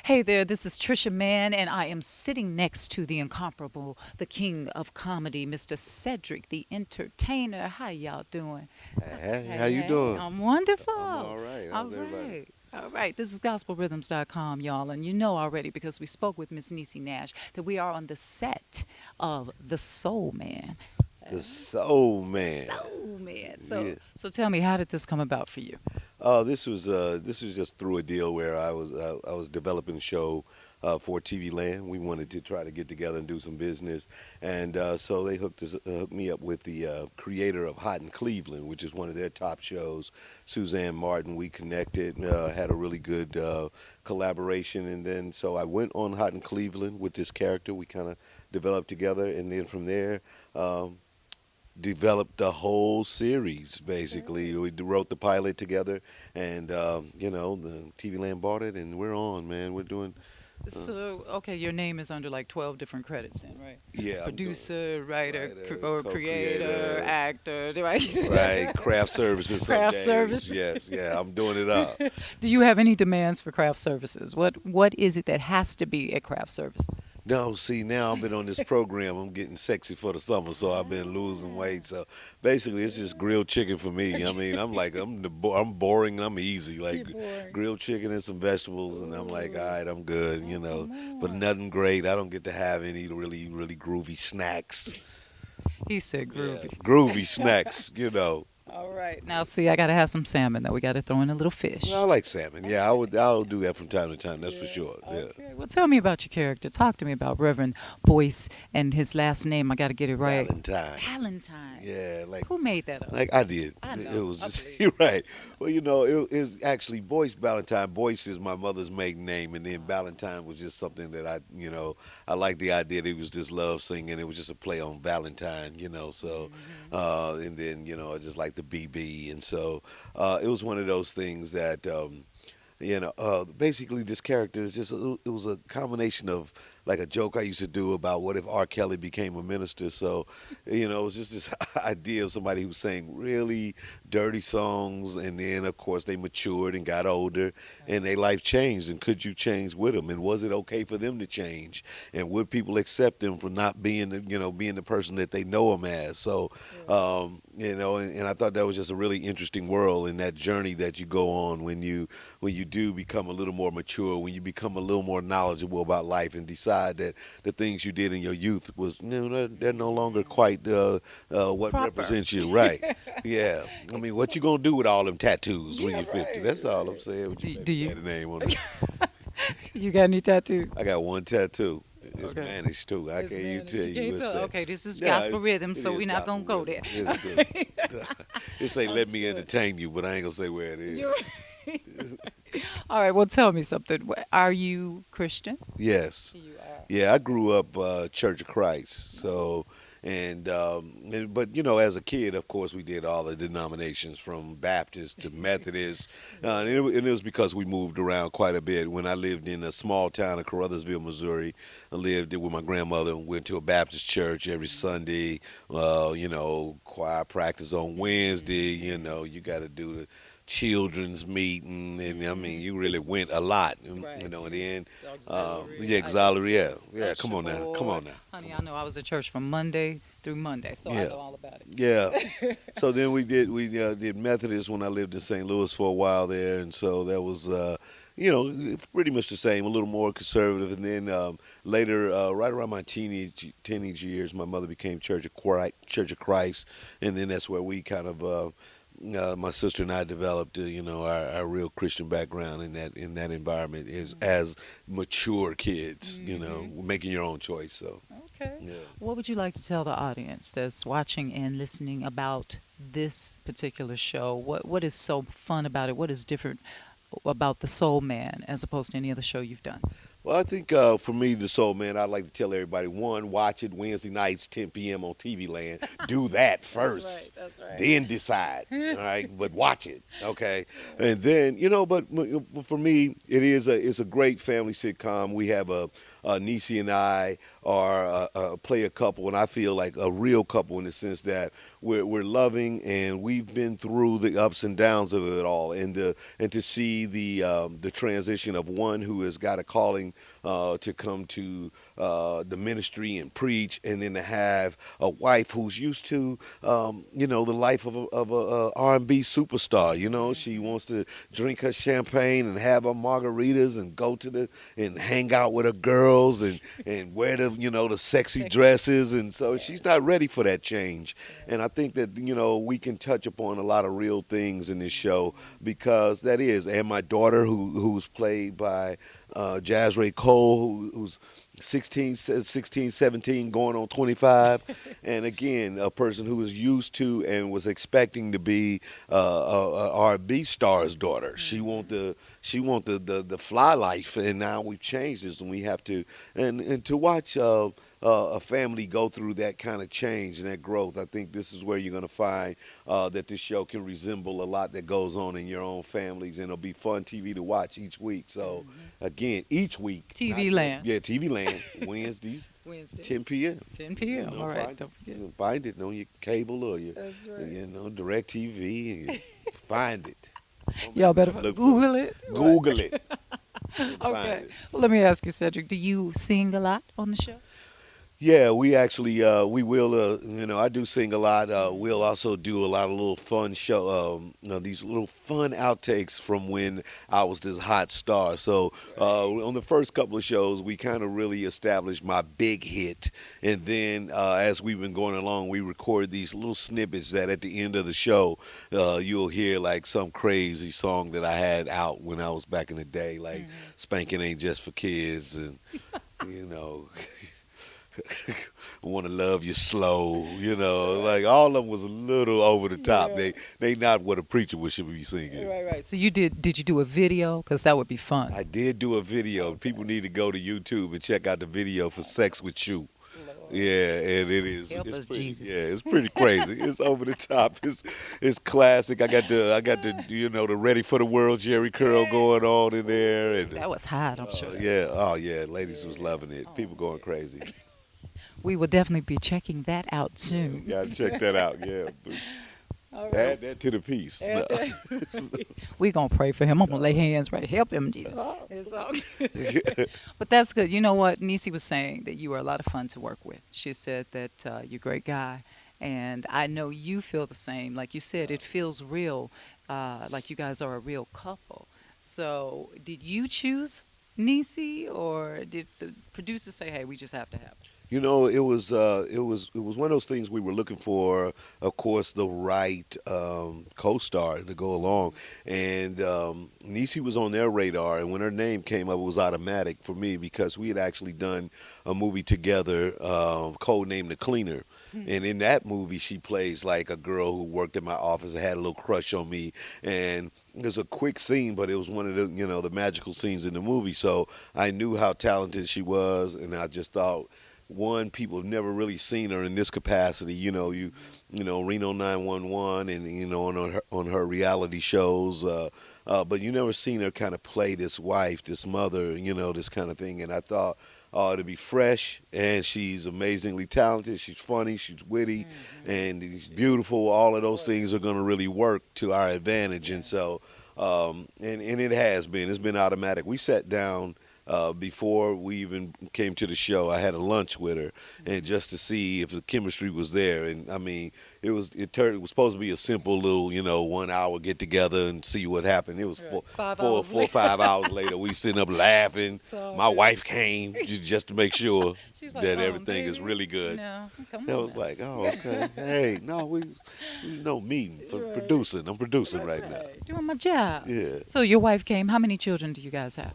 Hey there, this is Trisha Mann, and I am sitting next to the incomparable, the king of comedy, Mr. Cedric, the entertainer. How y'all doing? Hey, how Hey, you hey, doing? I'm wonderful. I'm all right. All How's everybody? right. All right, this is gospelrhythms.com, y'all, and you know already because we spoke with Miss Niecy Nash that we are on the set of The Soul Man. The Soul Man. Soul Man. Yeah. So tell me, how did this come about for you? This was just through a deal where I was developing a show for TV Land. We wanted to try to get together and do some business, and so they hooked me up with the creator of Hot in Cleveland, which is one of their top shows, Suzanne Martin. We connected, had a really good collaboration, and then so I went on Hot in Cleveland with this character. We kind of developed together, and then from there. Developed the whole series basically. We wrote the pilot together, and the TV Land bought it, and we're on, man. We're doing. So, okay, your name is under like 12 different credits then, right? Yeah, I'm doing Producer, writer, writer, or creator, co-creator, actor, right? right? Craft services some Craft days. service. Yes, yeah, I'm doing it up. Do you have any demands for craft services? What is it that has to be at craft services? No, see, now I've been on this program. I'm getting sexy for the summer, so I've been losing weight. So basically, it's just grilled chicken for me. I mean, I'm boring and I'm easy. Like You're boring. grilled chicken and some vegetables, and I'm like, all right, I'm good. Come But on. nothing great. I don't get to have any really, really groovy snacks. He said Yeah, groovy. groovy snacks. All right. Now, see, I got to have some salmon, though. We got to throw in a little fish. I like salmon. Yeah, I'll do that from time to time. That's for sure. Yeah. Okay. Well, tell me about your character. Talk to me about Reverend Boyce and his last name. I got to get it right. Valentine. Valentine. Yeah, Who made that up? like I did. I It know. was I just believe you're right. Well, it is actually Boyce Valentine. Boyce is my mother's maiden name, and then Valentine was just something that I like the idea that it was just love singing. It was just a play on Valentine. So, and then I just like the BB, and so it was one of those things that. Basically, this character is it was a combination of like a joke I used to do about what if R. Kelly became a minister. So, it was just this idea of somebody who sang really dirty songs, and then of course they matured and got older, and their life changed. And could you change with them? And was it okay for them to change? And would people accept them for not being, being the person that they know them as? So, and I thought that was just a really interesting world in that journey that you go on when you do become a little more mature, when you become a little more knowledgeable about life, and decide that the things you did in your youth was, they're no longer quite what Proper. represents you, right? Yeah. I mean, what you gonna do with all them tattoos when Yeah, you're 50? right, That's all I'm saying. What Do you- got a name on it? You got any tattoo? I got one tattoo. It's Okay. managed too. I It's can't even managed. tell You you. can't It's tell. Okay, this is yeah, gospel rhythm, it so is we're not gonna gospel go there. rhythm. It's good. It say let me That's good. entertain you, but I ain't gonna say where it is. You're- All right. Well, tell me something. Are you Christian? Yes. You are. Yeah, I grew up Church of Christ. So, but as a kid, of course, we did all the denominations from Baptist to Methodist, and it was because we moved around quite a bit. When I lived in a small town of Caruthersville, Missouri, I lived with my grandmother and went to a Baptist church every Sunday. Choir practice on Wednesday. You got to do the children's meeting, and I mean, you really went a lot, Right. and then Auxiliary. yeah, auxiliary, yeah, Usher come on now, come board. on now. Honey, I know I was at church from Monday through Monday, so I Yeah. know all about it. Yeah. So then we did Methodist when I lived in St. Louis for a while there, and so that was pretty much the same, a little more conservative. And then later, right around my teenage years, my mother became Church of Christ, and then that's where we kind of. My sister and I developed, our real Christian background in that environment is as mature kids, making your own choice. So, Okay. yeah. What would you like to tell the audience that's watching and listening about this particular show? What is so fun about it? What is different about the Soul Man as opposed to any other show you've done? Well, I think for me, the Soul Man, I'd like to tell everybody: one, watch it Wednesday nights, 10 p.m. on TV Land. Do that first. That's right. Then decide, all right? But watch it, okay? And then, but for me, it's a great family sitcom. We have a Niecy and I are play a couple, and I feel like a real couple in the sense that we're loving, and we've been through the ups and downs of it all, and to see the transition of one who has got a calling to come to the ministry and preach, and then to have a wife who's used to the life of a R&B superstar. She wants to drink her champagne and have her margaritas and go to the and hang out with her girls and wear the sexy Sexy. dresses, and so Yeah. she's not ready for that change. And I think that we can touch upon a lot of real things in this show because that is, and my daughter who's played by Jazz Ray Cole, who's 16, 17, going on 25, and again, a person who was used to and was expecting to be a R&B star's daughter. She want the fly life, and now we've changed this, and we have to and to watch a family go through that kind of change and that growth. I think this is where you're going to find that this show can resemble a lot that goes on in your own families, and it'll be fun TV to watch each week. So again, each week, not TV just, Land. yeah, TV Land Wednesdays, Wednesdays, 10 p.m. 10 p.m. All right, don't forget. Find it on your cable or your That's right. Direct TV, and find it. Y'all better Look for Google it. Google it. And find Okay. it. Well, let me ask you, Cedric, do you sing a lot on the show? Yeah, we actually we will. I do sing a lot. We'll also do a lot of little fun show. These little fun outtakes from when I was this hot star. So on the first couple of shows, we kind of really established my big hit, and then as we've been going along, we record these little snippets that at the end of the show, you'll hear like some crazy song that I had out when I was back in the day, like "Spanking Ain't Just for Kids," and you know. Want to love you slow, like all of them was a little over the top. Yeah. They not what a preacher would should be singing. Right, right. So did you do a video? Because that would be fun. I did do a video. Okay. People need to go to YouTube and check out the video for "Sex with You." Lord. Yeah, and it is. Help It's us, pretty. Jesus. Yeah, it's pretty crazy. It's over the top. It's classic. I got the the Ready for the World Jerry curl going on in there, and That was hot, I'm sure. yeah, oh yeah, ladies was loving it. People going crazy. We will definitely be checking that out soon. Gotta check that out. Yeah. All Add that to the piece. We're going to pray for him. I'm going to lay hands right. Help him, Jesus. It's all good. But that's good. You know what? Nisi was saying that you were a lot of fun to work with. She said that you're a great guy. And I know you feel the same. Like you said, it feels real, like you guys are a real couple. So did you choose Nisi, or did the producer say, hey, we just have to have her? It was one of those things we were looking for. Of course, the right co-star to go along, and Niecy was on their radar. And when her name came up, it was automatic for me because we had actually done a movie together, codenamed The Cleaner. And in that movie, she plays like a girl who worked in my office and had a little crush on me. And it was a quick scene, but it was one of the magical scenes in the movie. So I knew how talented she was, and I just thought, one, people have never really seen her in this capacity. Reno 911, and on her reality shows. But you never seen her kind of play this wife, this mother, this kind of thing. And I thought, oh, it'll be fresh, and she's amazingly talented. She's funny, she's witty, and she's beautiful. All of those things are going to really work to our advantage. And so, and it has been. It's been automatic. We sat down before we even came to the show. I had a lunch with her, and just to see if the chemistry was there. And I mean, it was supposed to be a simple little 1 hour get together and see what happened. It was Right. 4 or 5 hours later. We sitting up laughing. It's all My good. wife came just to make sure She's like, that "Oh, everything is baby, really good. No, come I on was now." like, oh, okay. Hey, no, we no meeting for Right. producing. I'm producing right now. Doing my job. Yeah. So your wife came. How many children do you guys have?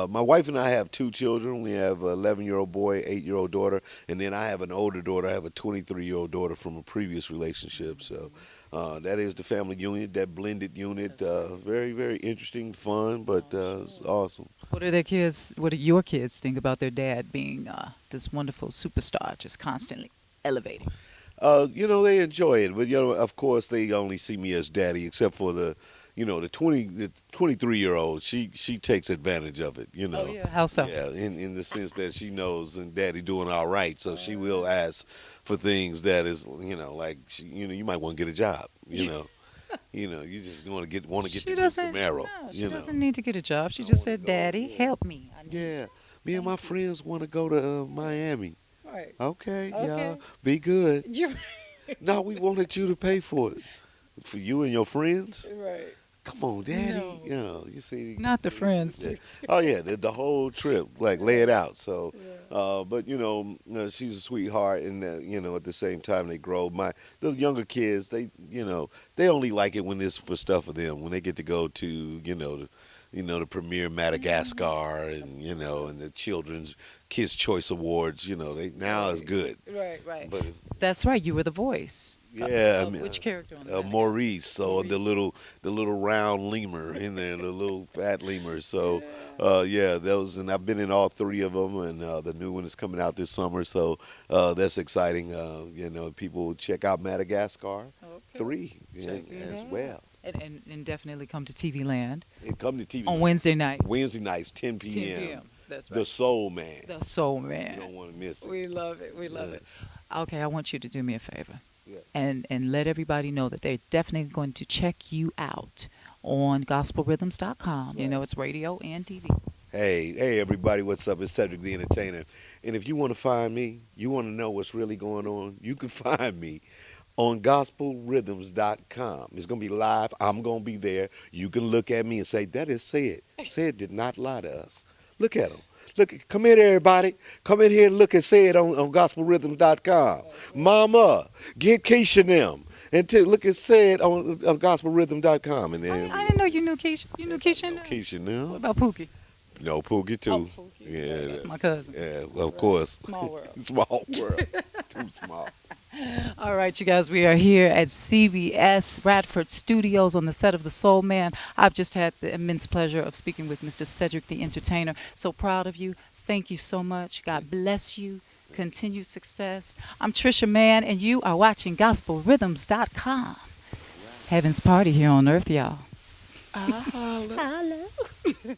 My wife and I have 2 children. We have an 11-year-old boy, 8-year-old daughter, and then I have an older daughter. I have a 23-year-old daughter from a previous relationship. So that is the family unit, that blended unit. Very, very interesting, fun, but it's awesome. What are their kids? What do your kids think about their dad being this wonderful superstar, just constantly elevating? They enjoy it, but of course, they only see me as daddy, except for the 23-year-old, she takes advantage of it. Oh yeah, how so? Yeah, in the sense that she knows and daddy doing all right, so she will ask for things that is, like you might want to get a job. You just want to get She the new doesn't. Camaro. No, she You know, doesn't need to get a job. She I just want to said, go. "Daddy, Yeah, help me. I need." yeah. Me and Thank my you. friends want to go to Miami. Right. Okay, Okay. y'all, be good. You're No, we wanted you to pay for it. For you and your friends? right. Come on, daddy. No. You see. Not the friends, Yeah. too. Oh yeah, the whole trip, like lay it out. So, Yeah. but she's a sweetheart, and at the same time they grow. The younger kids, they only like it when it's for stuff for them. When they get to go to, the premier Madagascar, and and the children's Kids Choice Awards. They now is good. Right. Right. But That's right. You were the voice. yeah, Of which character on that? Maurice. So the Maurice. little round lemur in there, the little fat lemur. So Yeah. yeah, those, and I've been in all three of them, and the new one is coming out this summer. So that's exciting. People check out Madagascar Okay. 3 Check it as out. well. And definitely come to TV Land And come to TV on Wednesday night, Wednesday nights, 10 10 p.m. p.m. That's The right. Soul Man. The Soul You Man. don't want to miss it. We love it. We love Yeah. it. Okay, I want you to do me a favor. Yeah. And let everybody know that they're definitely going to check you out on gospelrhythms.com. You know, it's radio and TV. Hey, everybody, what's up? It's Cedric the Entertainer. And if you want to find me, you want to know what's really going on, you can find me on gospelrhythms.com. It's going to be live. I'm going to be there. You can look at me and say, that is Sid. Sid did not lie to us. Look at him. Look, come in, everybody. Come in here and look at Sid on gospelrhythms.com. Mama, get Keisha and them. And look at Sid on gospelrhythm.com. And then I didn't know you knew Keisha. You knew Keisha? and them? Keisha and What them. about Pookie? No, Pookie too. Oh, Pookie. Yeah, That's my cousin. yeah, well, of course. Small world. Small world. Too small. All right, you guys, we are here at CBS Radford Studios on the set of The Soul Man. I've just had the immense pleasure of speaking with Mr. Cedric the Entertainer. So proud of you. Thank you so much. God bless you. Continued success. I'm Trisha Mann, and you are watching GospelRhythms.com. Heaven's party here on earth, y'all. I holla. Hello.